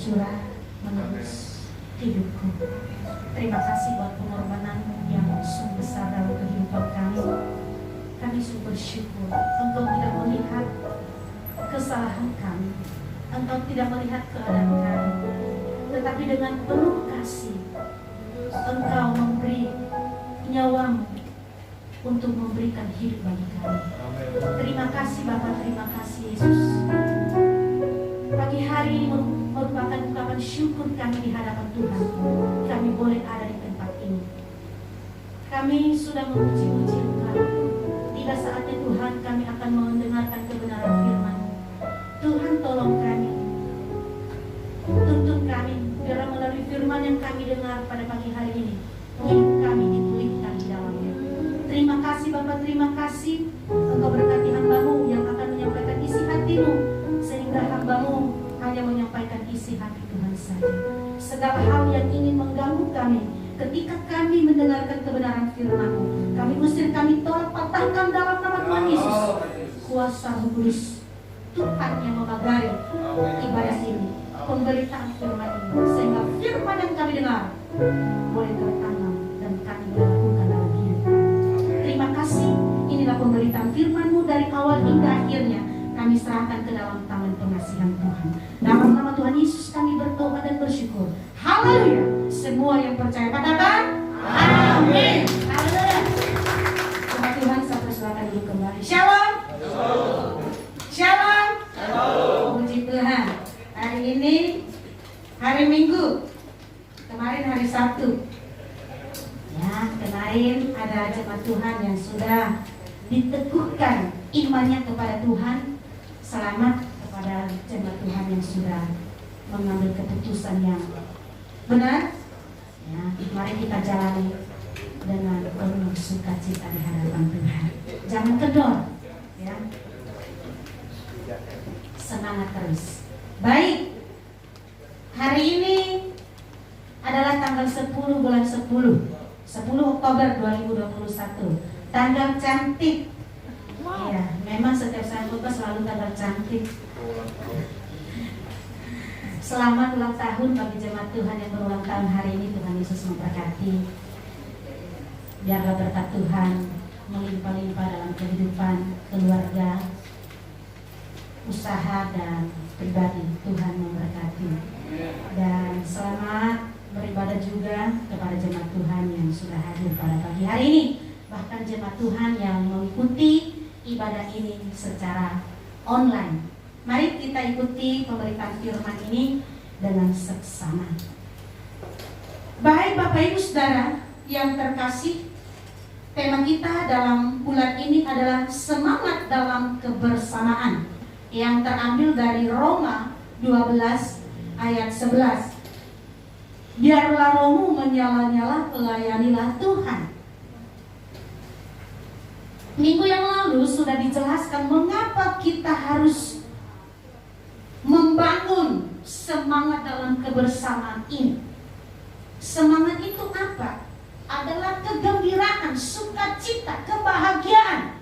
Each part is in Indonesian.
curah menebus hidupku. Terima kasih buat pengorbanan yang sungguh besar dalam kehidupan kami. Kami sungguh bersyukur Engkau tidak melihat kesalahan kami, Engkau tidak melihat keadaan kami, tetapi dengan penuh kasih Engkau memberi nyawamu untuk memberikan hidup bagi kami. Terima kasih Bapa, terima kasih Yesus. Pagi hari ini merupakan ungkapan syukur kami di hadapan Tuhan. Kami boleh ada di tempat ini. Kami sudah memuji-muji Engkau. Tiba saatnya Tuhan, kami akan mendengarkan kebenaran firman. Tuhan tolong kami, tuntun kami, biar melalui firman yang kami dengar pada pagi hari ini, hidup kami dipulihkan di dalamnya. Terima kasih Bapa, terima kasih Engkau berkati hamba-Mu yang akan menyampaikan isi hati-Mu, sehingga hamba-Mu hanya menyampaikan isi hati Tuhan saja. Segala hal yang ingin mengganggu kami ketika kami mendengarkan kebenaran firman-Mu, kami usir, kami tolak, patahkan dalam nama Tuhan Yesus. Kuasa Roh Kudus Tuhan yang memagari ibadah ini, pemberitaan firman ini, sehingga firman yang kami dengar boleh tertanam dan kami boleh lakukan dalam hidup kami. Terima kasih. Inilah pemberitaan firman-Mu dari awal hingga akhirnya. Kami serahkan ke dalam tangan pengasihan Tuhan. Dalam nama Tuhan Yesus kami berdoa dan bersyukur. Haleluya. Semua yang percaya katakan amin. Haleluya. Tuhan Tuhan, saya persilakan dulu kembali. Shalom. Shalom. Puji Tuhan. Hari ini hari Minggu. Kemarin hari Sabtu. Ya, kemarin ada jemaat Tuhan yang sudah diteguhkan imannya kepada Tuhan. Selamat kepada jemaat Tuhan yang sudah mengambil keputusan yang benar. Ya, mari kita jalani dengan penuh sukacita di hadapan Tuhan. Jangan kendor, ya. Semangat terus. Baik. Hari ini adalah tanggal 10 bulan 10 Oktober 2021. Tanggal cantik. Iya, memang setiap saya khotbah selalu tanggal cantik. Selamat ulang tahun bagi jemaat Tuhan yang berulang tahun hari ini. Tuhan Yesus memberkati. Biarlah berkat Tuhan melimpah-limpah dalam kehidupan keluarga, usaha dan pribadi. Tuhan memberkati. Dan selamat beribadah juga kepada jemaat Tuhan yang sudah hadir pada pagi hari ini. Bahkan jemaat Tuhan yang mengikuti ibadah ini secara online. Mari kita ikuti pemberitaan firman ini dengan seksama. Baik Bapak Ibu Saudara yang terkasih, tema kita dalam bulan ini adalah semangat dalam kebersamaan, yang terambil dari Roma 12 ayat 11. Biarlah rohmu menyala-nyala, layanilah Tuhan. Minggu yang lalu sudah dijelaskan mengapa kita harus membangun semangat dalam kebersamaan ini. Semangat itu apa? Adalah kegembiraan, sukacita, kebahagiaan.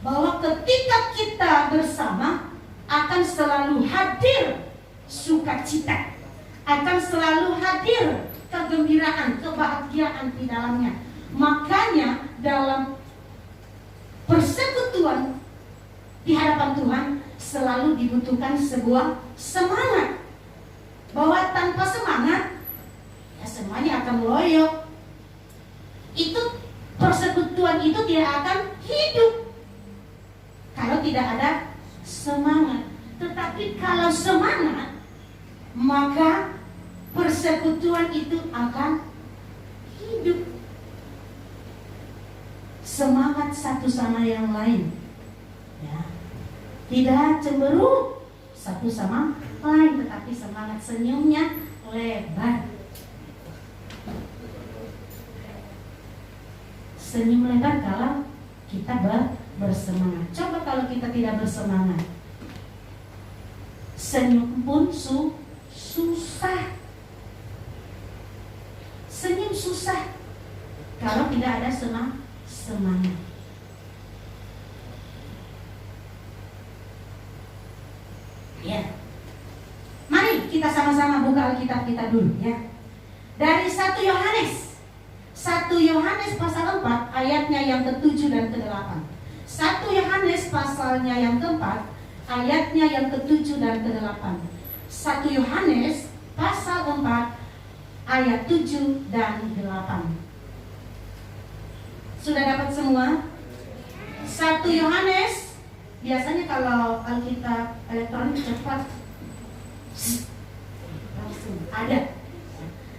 Bahwa ketika kita bersama akan selalu hadir sukacita, akan selalu hadir kegembiraan, kebahagiaan di dalamnya. Makanya dalam persekutuan di hadapan Tuhan selalu dibutuhkan sebuah semangat. Bahwa tanpa semangat ya semuanya akan loyo. Itu persekutuan itu tidak akan hidup kalau tidak ada semangat. Tetapi kalau semangat, maka persekutuan itu akan hidup. Semangat satu sama yang lain, ya. Tidak cemberut satu sama lain, tetapi semangat senyumnya lebar. Senyum lebar kalau kita bersemangat. Coba kalau kita tidak bersemangat, senyum pun susah. Senyum susah kalau tidak ada semangat. Ya, mari kita sama-sama buka Alkitab kita dulu ya. Dari 1 Yohanes. 1 Yohanes pasal 4 ayatnya yang ke-7 dan ke-8. 1 Yohanes pasalnya yang ke-4 ayatnya yang ke-7 dan ke-8. 1 Yohanes pasal 4 ayat 7 dan 8. Sudah dapat semua? 1 Yohanes, biasanya kalau Alkitab elektronik cepat langsung ada.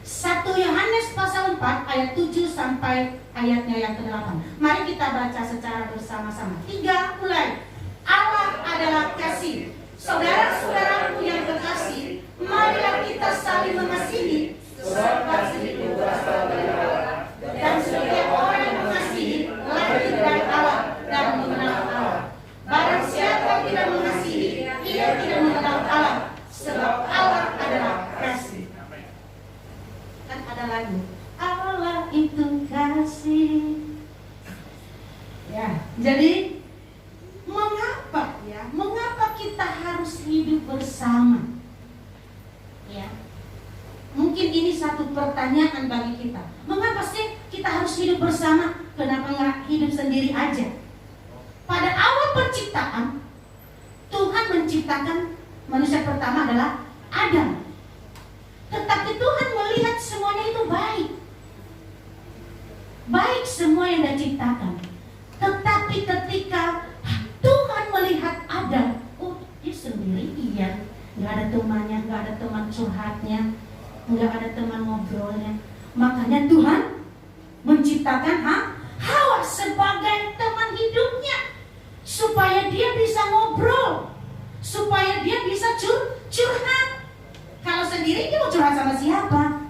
1 Yohanes pasal 4 ayat 7 sampai ayatnya yang ke-8. Mari kita baca secara bersama-sama. 3, mulai. Allah adalah kasih. Saudara-saudaraku yang terkasih, marilah kita saling mengasihi, sebab kasih itu berasal dari Allah. Dan setiap orang yang mengasihi lahir dari Allah dan mengenal Allah. Barang siapa tidak mengasihi, ia tidak mengenal Allah, sebab Allah adalah kasih. Kan ada lagu, Allah itu kasih. Ya, jadi mengapa kita harus hidup bersama? Ya, mungkin ini satu pertanyaan bagi kita. Mengapa sih kita harus hidup bersama? Kenapa nggak hidup sendiri aja? Pada awal penciptaan, Tuhan menciptakan manusia pertama adalah Adam. Tetapi Tuhan melihat semuanya itu baik. Baik semua yang dia ciptakan. Tetapi ketika Tuhan melihat Adam, oh dia sendirian, nggak ada temannya, nggak ada teman curhatnya, nggak ada teman ngobrolnya. Makanya Tuhan menciptakan Hawa sebagai teman hidupnya, supaya dia bisa ngobrol, supaya dia bisa curhat. Kalau sendiri dia mau curhat sama siapa?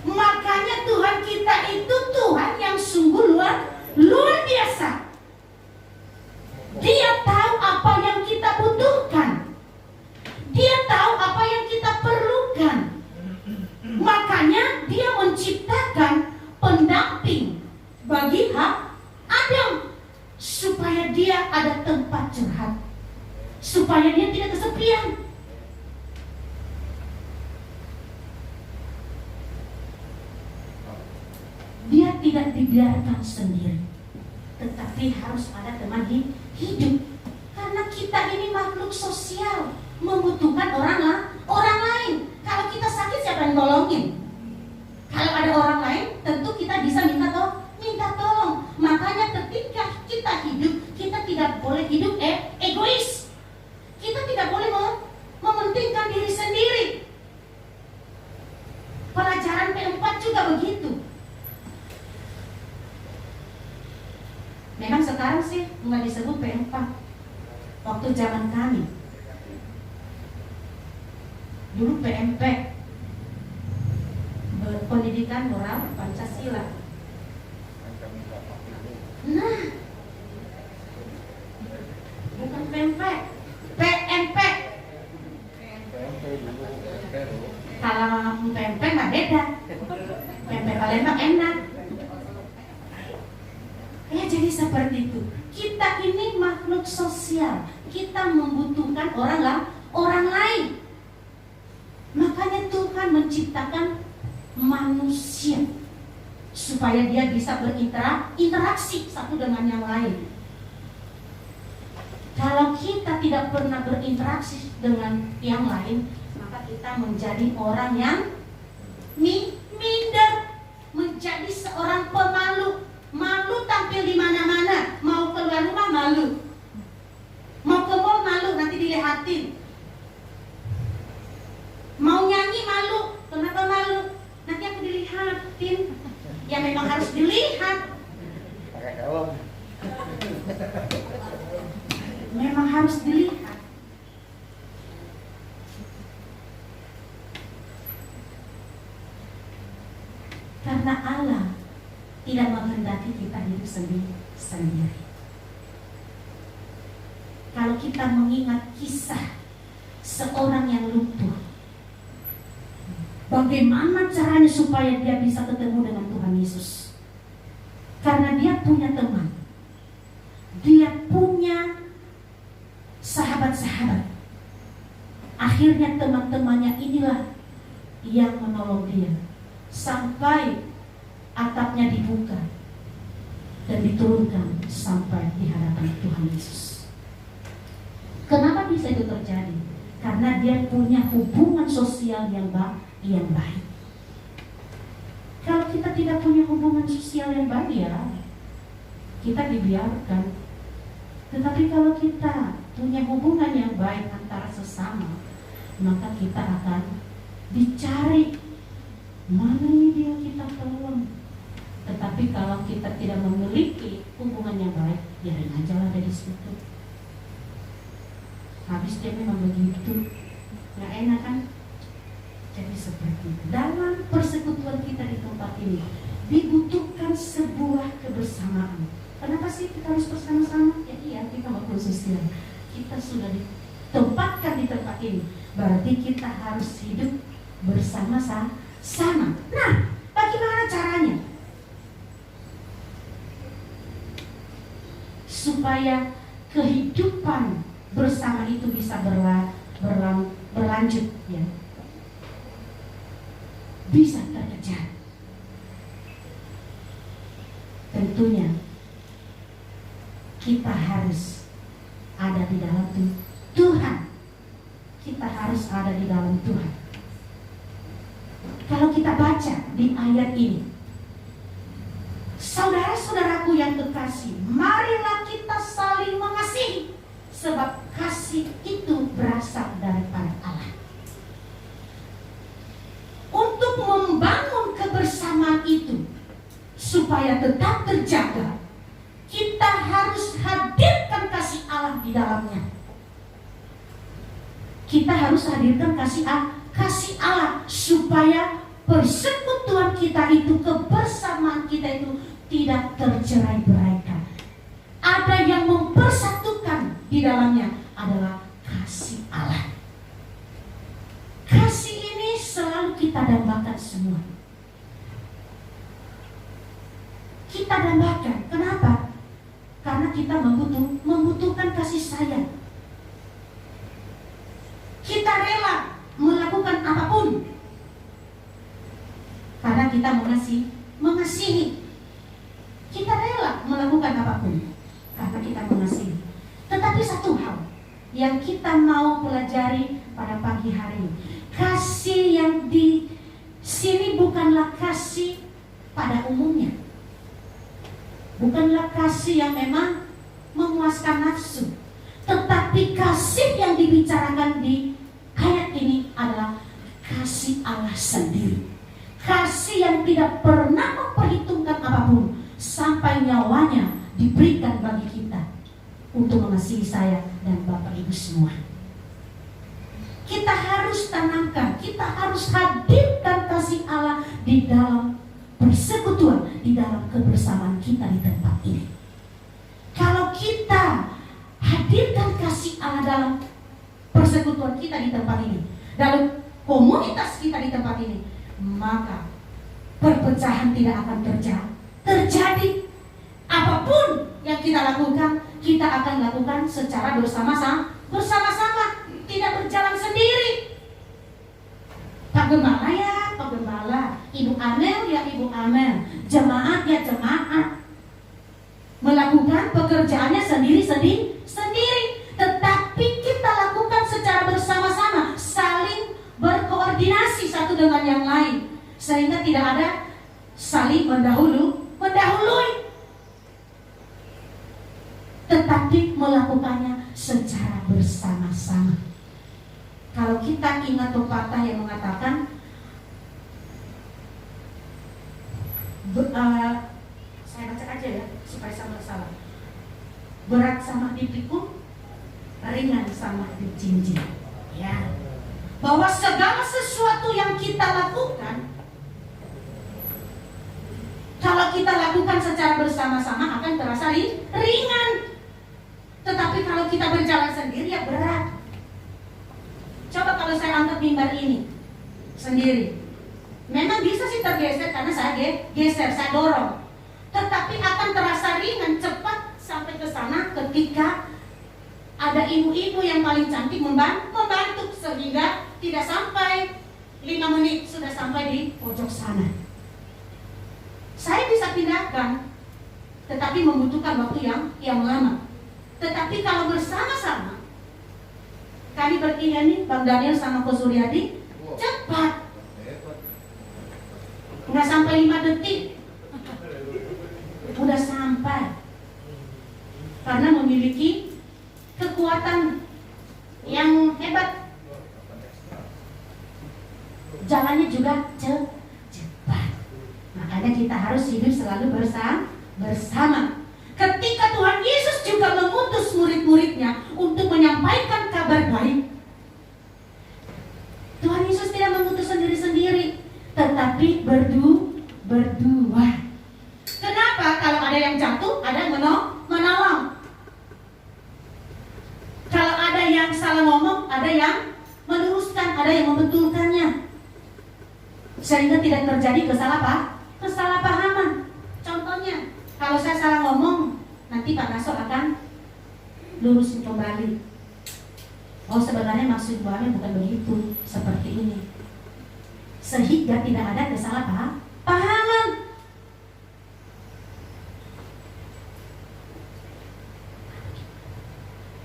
Makanya Tuhan kita itu Tuhan yang sungguh luar biasa. Dia tahu apa yang kita butuhkan. Dia tahu apa yang kita perlukan. Makanya dia menciptakan pendamping bagi Adam, supaya dia ada tempat curhat, supaya dia tidak kesepian. Dia tidak dibiarkan sendiri, tetapi harus ada teman hidup. Karena kita ini makhluk sosial, membutuhkan orang lain. Kalau kita sakit, siapa yang tolongin? Kalau ada orang lain, tentu kita bisa minta tolong. Makanya ketika kita hidup, kita tidak boleh hidup egois. Kita tidak boleh mementingkan diri sendiri. Pelajaran P4 juga begitu. Memang sekarang sih nggak disebut P4. Waktu zaman kami, dulu PMP, Pendidikan Moral Pancasila. Nah, bukan PMP, PMP. Kalau PMP nggak beda. PMP Palembang enak. Ya, jadi seperti itu. Kita ini makhluk sosial. Kita membutuhkan orang lain. Makanya Tuhan menciptakan manusia supaya dia bisa berinteraksi satu dengan yang lain. Kalau kita tidak pernah berinteraksi dengan yang lain, maka kita menjadi orang yang minder, menjadi seorang pemalu. Malu tampil di mana-mana, mau keluar rumah malu, mau ke mall malu, nanti dilihatin. Mau nyanyi malu, kenapa malu? Nanti aku dilihatin. Ya memang harus dilihat. Pakai helm. Memang harus dilihat. Karena Allah tidak menghendaki kita hidup sendiri. Kalau kita mengingat kisah seorang yang lumpuh, bagaimana caranya supaya dia bisa ketemu dengan Tuhan Yesus? Karena dia punya teman, dia punya sahabat-sahabat, Akhirnya teman-temannya inilah yang menolong dia sampai atapnya dibuka dan diturunkan sampai di hadapan Tuhan Yesus. Kenapa bisa itu terjadi? Karena dia punya hubungan sosial yang baik. Kalau kita tidak punya hubungan sosial yang baik, ya kita dibiarkan. Tetapi kalau kita punya hubungan yang baik antara sesama, maka kita akan dicari. Mana ini dia kita tolong. Tetapi kalau kita tidak memiliki hubungan yang baik, biarin aja lah dari situ. Habis dia memang begitu, nggak enak kan? Jadi seperti itu. Dalam persekutuan kita di tempat ini dibutuhkan sebuah kebersamaan. Kenapa sih kita harus bersama-sama? Ya iya, kita mau khususnya. Kita sudah ditempatkan di tempat ini, berarti kita harus hidup bersama-sama. Nah, bagaimana caranya? Supaya kehidupan bersama itu bisa berlanjut, ya, bisa terkejar. Tentunya kita harus ada di dalam Tuhan. Kita harus ada di dalam Tuhan. Kalau kita baca di ayat ini, saudara-saudaraku yang kekasih, marilah kita saling mengasihi, sebab kasih itu berasal daripada Allah. Untuk membangun kebersamaan itu supaya tetap terjaga, kita harus hadirkan kasih Allah di dalamnya. Kita harus hadirkan kasih Allah supaya persekutuan kita itu, kebersamaan kita itu tidak tercerai-beraikan. Ada yang mempersatukan di dalamnya adalah kasih Allah. Kasih ini selalu kita dambakan semua. Kita dambakan. Kenapa? Karena kita membutuhkan kasih sayang. Kita rela melakukan apapun karena kita mengasihi. Kita rela melakukan apapun karena kita mengasihi. Tetapi satu hal yang kita mau pelajari pada pagi hari ini, kasih yang di sini bukanlah kasih pada umumnya. Bukanlah kasih yang memang memuaskan nafsu, tetapi kasih yang dibicarakan di ayat ini adalah kasih Allah sendiri. Kasih yang tidak pernah memperhitungkan apapun, sampai nyawanya diberikan bagi kita untuk mengasihi saya dan Bapak Ibu semua. Kita harus tanamkan, kita harus hadirkan kasih Allah di dalam persekutuan, di dalam kebersamaan kita di tempat ini. Kalau kita hadirkan kasih Allah dalam persekutuan kita di tempat ini, dalam komunitas kita di tempat ini, maka perpecahan tidak akan terjadi. Apapun yang kita lakukan, kita akan lakukan secara bersama-sama, tidak berjalan sendiri. Pak Gembala ya Pak Gembala, Ibu Amel ya Ibu Amel, jemaat ya jemaat, melakukan pekerjaannya sendiri. Tetapi kita lakukan secara bersama-sama, saling berkoordinasi satu dengan yang lain, sehingga tidak ada saling mendahului, tetapi melakukannya secara bersama-sama. Kalau kita ingat pepatah yang mengatakan saya baca aja ya supaya sama salah. Berat sama dipikul, ringan sama dijinjing. Ya. Bahwa segala sesuatu yang kita lakukan, kalau kita lakukan secara bersama-sama akan terasa ringan. Tetapi kalau kita berjalan sendiri ya berat. Coba kalau saya angkat mimbar ini sendiri, memang bisa sih tergeser karena saya geser, saya dorong. Tetapi akan terasa ringan, cepat sampai ke sana ketika Ada ibu-ibu yang paling cantik membantu sehingga tidak sampai 5 menit sudah sampai di pojok sana. Saya bisa pindahkan, tetapi membutuhkan waktu yang lama. Tetapi kalau bersama-sama, kami bertiga nih, Bang Daniel sama Ko Suryadi, cepat. Nggak sampai 5 detik, udah sampai. Karena memiliki kekuatan yang hebat. Jalannya juga cepat. Makanya kita harus hidup selalu bersama. Ketika Tuhan Yesus juga mengutus murid-muridnya untuk menyampaikan kabar baik, Tuhan Yesus tidak mengutus sendiri-sendiri, tetapi berdua. Kenapa? Kalau ada yang jatuh, ada yang menolong. Kalau ada yang salah ngomong, ada yang meluruskan, ada yang membetulkannya, sehingga tidak terjadi kesalahpahaman. Contohnya, kalau saya salah ngomong, nanti Pak Naso akan lurusin kembali. Oh, sebenarnya maksud buahnya bukan begitu, seperti ini, sehingga tidak ada kesalahpahaman.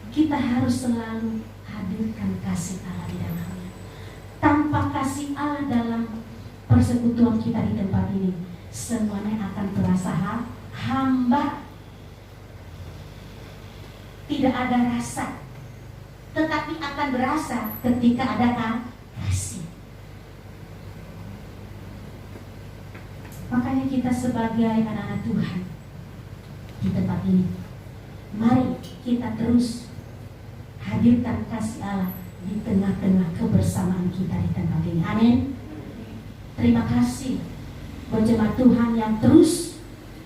Kita harus selalu hadirkan kasih Allah di dalamnya. Tanpa kasih Allah dalam persekutuan kita di tempat ini, semuanya akan terasa hamba. Tidak ada rasa, tetapi akan berasa ketika ada kasih. Makanya kita sebagai anak-anak Tuhan di tempat ini, mari kita terus hadirkan kasih Allah di tengah-tengah kebersamaan kita di tempat ini. Amin. Terima kasih buat jemaat Tuhan yang terus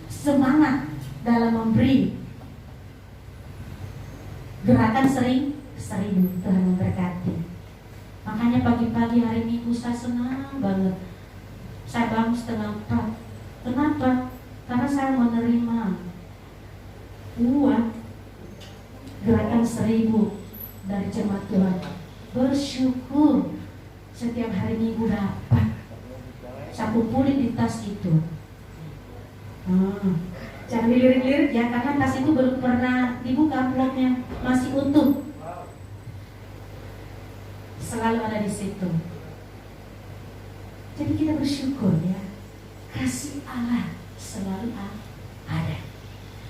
semangat dalam memberi gerakan seribu. Tuhan memberkati. Makanya pagi-pagi hari Minggu saya senang banget. Saya bangun 3:30. Kenapa? Karena saya menerima uang gerakan 1000 dari jemaat Tuhan. Bersyukur setiap hari Minggu dapat. Saya kumpulin di tas itu. Jangan dilirik-lirik ya, karena tas itu belum pernah dibuka, amplopnya masih utuh. Selalu ada di situ. Jadi kita bersyukur ya, kasih Allah selalu ada.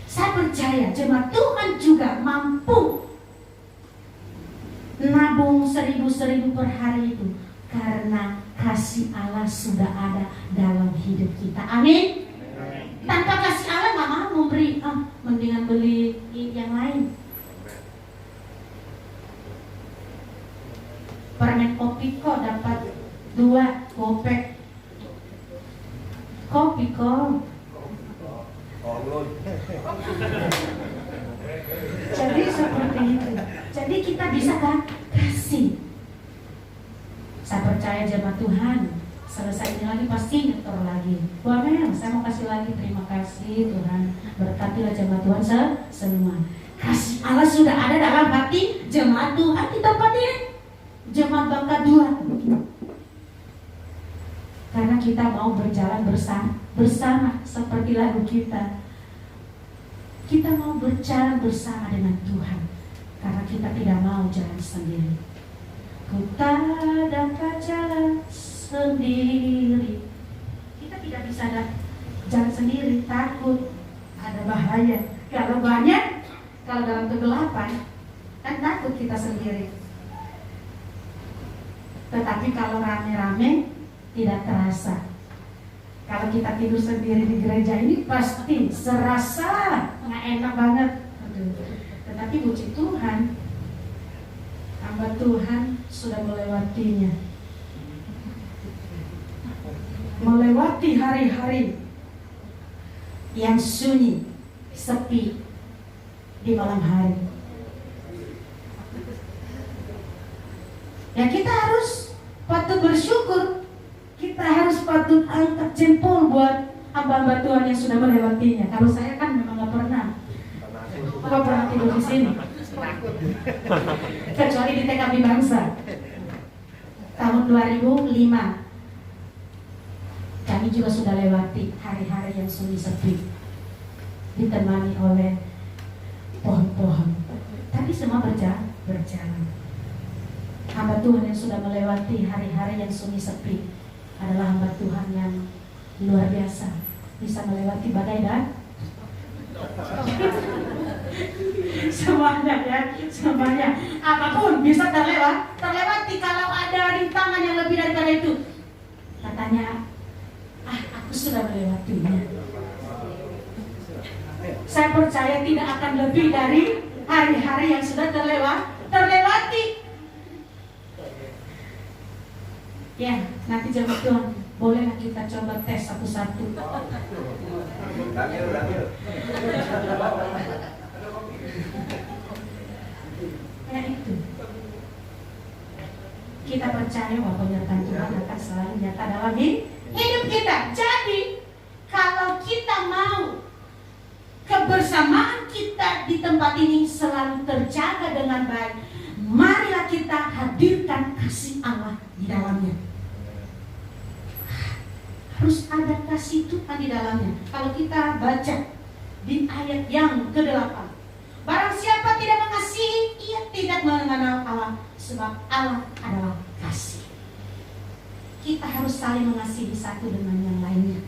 Saya percaya jemaat Tuhan juga mampu nabung 1000 per hari itu, karena kasih Allah sudah ada dalam hidup kita. Amin. Tanpa kasih Allah nggak mau memberi, mendingan beli yang lain. Permen kopi kok dapat 2 gopek. Kopi kok. Jadi seperti itu. Jadi kita bisa kan kasih. Saya percaya jemaat Tuhan, selesai ini lagi pasti nyetor lagi. Bu Amel, saya mau kasih lagi. Terima kasih Tuhan. Berkatilah jemaat Tuhan semua. Kasih Allah sudah ada dalam hati jemaat Tuhan di tempat ini. Jemaat Bangka 2. Karena kita mau berjalan bersama seperti lagu kita. Kita mau berjalan bersama dengan Tuhan, karena kita tidak mau jalan sendiri. Ku tak dapat jalan sendiri. Kita tidak bisa jalan sendiri, takut ada bahaya. Kalau banyak, kalau dalam kegelapan, kan takut kita sendiri. Tetapi kalau rame-rame, tidak terasa. Kalau kita tidur sendiri di gereja ini pasti serasa nggak enak banget. Tetapi puji Tuhan, hamba Tuhan sudah melewatinya. Melewati hari-hari yang sunyi, sepi di malam hari. Ya kita harus patut bersyukur. Kita harus patut angkat jempol buat hamba-hamba Tuhan yang sudah melewatinya. Kalau saya kan memang nggak pernah tidur di sini. Kecuali di TKB Bangsa. Tahun 2005 kami juga sudah lewati hari-hari yang sunyi sepi, ditemani oleh pohon-pohon. Tapi semua berjalan. Hamba Tuhan yang sudah melewati hari-hari yang sunyi sepi adalah hamba Tuhan yang luar biasa, bisa melewati badai dan semuanya apapun bisa terlewati kalau ada rintangan yang lebih daripada itu. Katanya, aku sudah melewatinya. Saya percaya tidak akan lebih dari hari-hari yang sudah terlewati. Ya, nanti jemaat Tuhan, bolehlah kita coba tes satu-satu. Ya itu. Kita percaya bahwa penyertaan Tuhan akan selalu nyata dalam hidup kita. Jadi, kalau kita mau kebersamaan kita di tempat ini selalu terjaga dengan baik, marilah kita hadirkan kasih Allah di dalamnya. Harus ada kasih Tuhan di dalamnya. Kalau kita baca di ayat yang ke-8, barang siapa tidak mengasihi, ia tidak mengenal Allah, sebab Allah adalah kasih. Kita harus saling mengasihi satu dengan yang lainnya.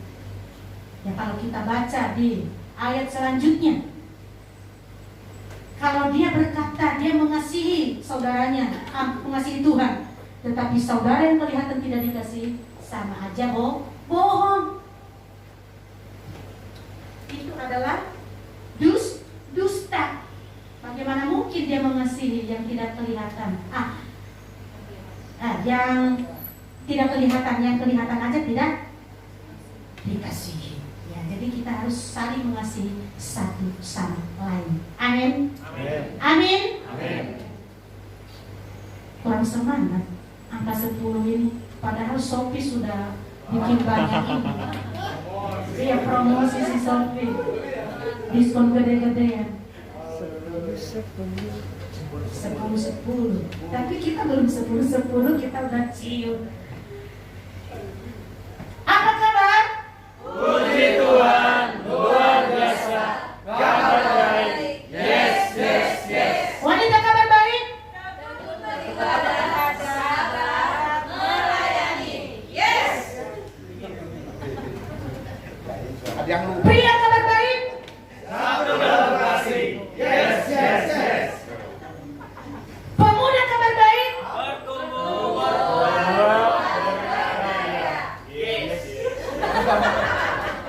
Ya, kalau kita baca di ayat selanjutnya, kalau dia berkata dia mengasihi saudaranya, mengasihi Tuhan, tetapi saudara yang kelihatan tidak dikasihi, sama aja bohong. Itu adalah dusta. Bagaimana mungkin dia mengasihi yang tidak kelihatan? Yang tidak kelihatan, yang kelihatan aja tidak dikasihi. Ya, jadi kita harus saling mengasihi satu sama lain. Amin. Amin. Kurang semangat angka 10 ini, padahal Shopee sudah bikin banyak ini. Iya, promosi si Shopee, diskon gede-gedean 10-10. Tapi kita belum 10-10, kita udah cium. Apa kabar? Puji Tuhan, luar biasa. Kabar baik. Yes. Wanita kabar baik? Sabar melayani. Yes. Pria kabar baik? Sabtu dalam kasih. Yes. Pemuda kabar baik? Bertumbuh. Yes.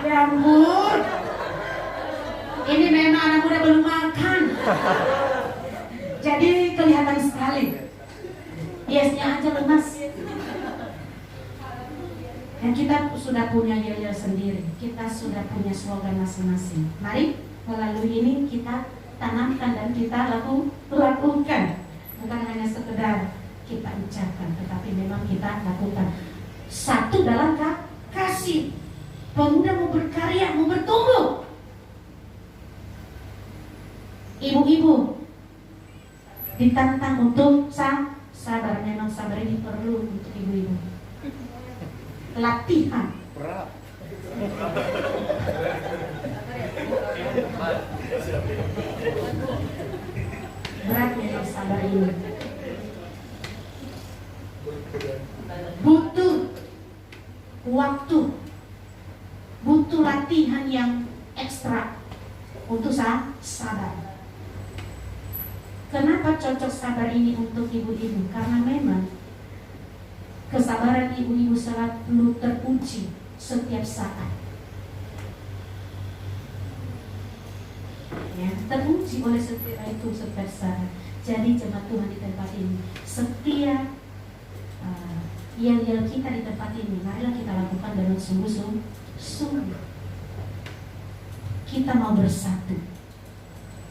Ya ampun, ini memang anak muda belum makan, jadi kelihatan sekali. Yesnya aja lemas. Dan kita sudah punya yel sendiri, kita sudah punya slogan masing-masing. Mari melalui ini kita tanamkan dan kita lakukan. Bukan hanya sekedar kita ucapkan, tetapi memang kita lakukan. Satu dalam kasih. Pemuda mau berkarya, mau bertumbuh. Ibu-ibu ditantang untuk sabar. Memang sabar ini perlu untuk ibu-ibu. Latihan. Berat memang sabar ini. Butuh waktu, butuh latihan yang ekstra untuk sabar. Kenapa cocok sabar ini untuk ibu-ibu? Karena memang kesabaran ibu-ibu selalu teruji setiap saat. Ya, teruji oleh setiap saat. Jadi jemaat Tuhan di tempat ini, setiap yel-yel kita di tempat ini, marilah kita lakukan dengan sungguh-sungguh. Kita mau bersatu,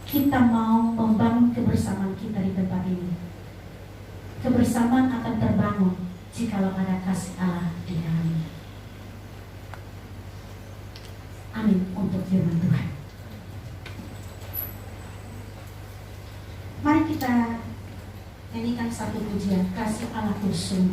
kita mau membangun kebersamaan kita di tempat ini. Kebersamaan akan terbangun jikalau ada kasih Allah di dalamnya. Amin untuk firman Tuhan. Mari kita nyanyikan satu pujian, kasih Allah kusum.